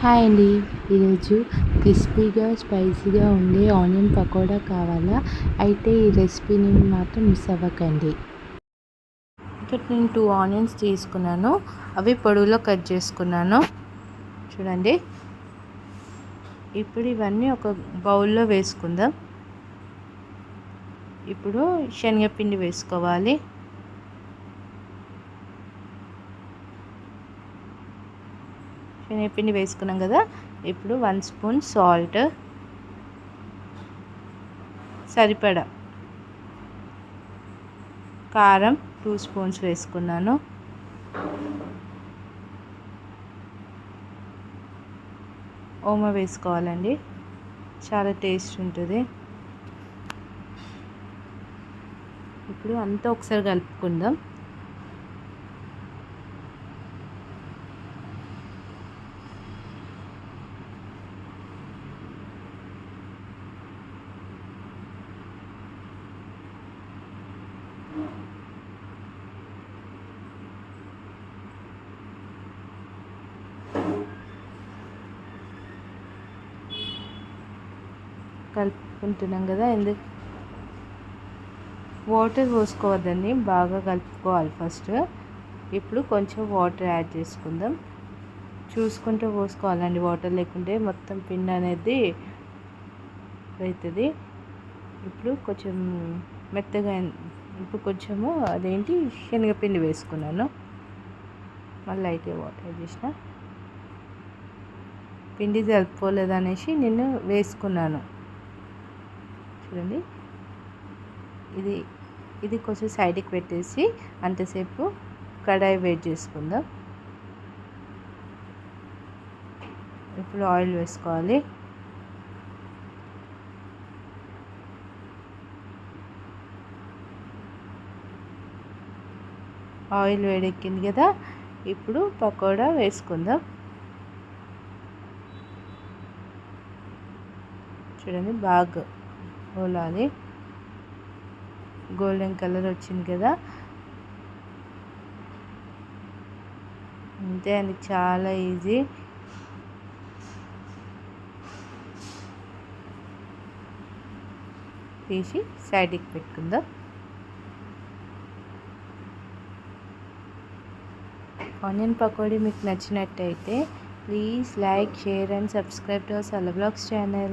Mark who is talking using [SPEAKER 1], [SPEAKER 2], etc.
[SPEAKER 1] Hi అండి. ఈరోజు క్రిస్పీగా స్పైసీగా ఉండే ఆనియన్ పకోడా కావాలా? అయితే ఈ రెసిపీని మాత్రం మిస్ అవ్వకండి. ఇక్కడ నేను 2 ఆనియన్స్ తీసుకున్నాను. అవి పొడవులో కట్ చేసుకున్నాను. చూడండి. ఇప్పుడు ఇవన్నీ ఒక బౌల్లో వేసుకుందాం. ఇప్పుడు శనగపిండి వేసుకోవాలి. శనగపిండి వేసుకున్నాం కదా. ఇప్పుడు 1 స్పూన్ సాల్ట్, సరిపడా కారం 2 స్పూన్స్ వేసుకున్నాను. ఓమ వేసుకోవాలండి, చాలా టేస్ట్ ఉంటుంది. ఇప్పుడు అంతా ఒకసారి కలుపుకుందాం. కలుపుకుంటున్నాం కదా. ఎందుకు వాటర్ పోసుకోవద్దండి, బాగా కలుపుకోవాలి ఫస్ట్. ఇప్పుడు కొంచెం వాటర్ యాడ్ చేసుకుందాం. చూసుకుంటూ పోసుకోవాలండి, వాటర్ లేకుంటే మొత్తం పిండి అనేది అవుతుంది. ఇప్పుడు కొంచెం మెత్తగా, ఇప్పుడు కొంచెము శనగపిండి వేసుకున్నాను. మళ్ళీ అయితే వాటర్ యాడ్ చేసిన, పిండి జరుపుకోలేదు అనేసి నేను వేసుకున్నాను. చూడండి, ఇది కొంచెం సైడ్కి పెట్టేసి అంతసేపు కడాయి వేడి చేసుకుందాం. ఇప్పుడు ఆయిల్ వేసుకోవాలి. ఆయిల్ వేడెక్కింది కదా. ఇప్పుడు పకోడా వేసుకుందాం. చూడండి, బాగా గోలాలి. గోల్డెన్ కలర్ వచ్చింది కదా. అంతే అండి, చాలా ఈజీ. తీసి సైడ్కి పెట్టుకుందాం. ఆనియన్ పకోడీ మీకు నచ్చినట్టయితే please like, share and subscribe to our సల్ల వ్లాగ్స్ ఛానల్.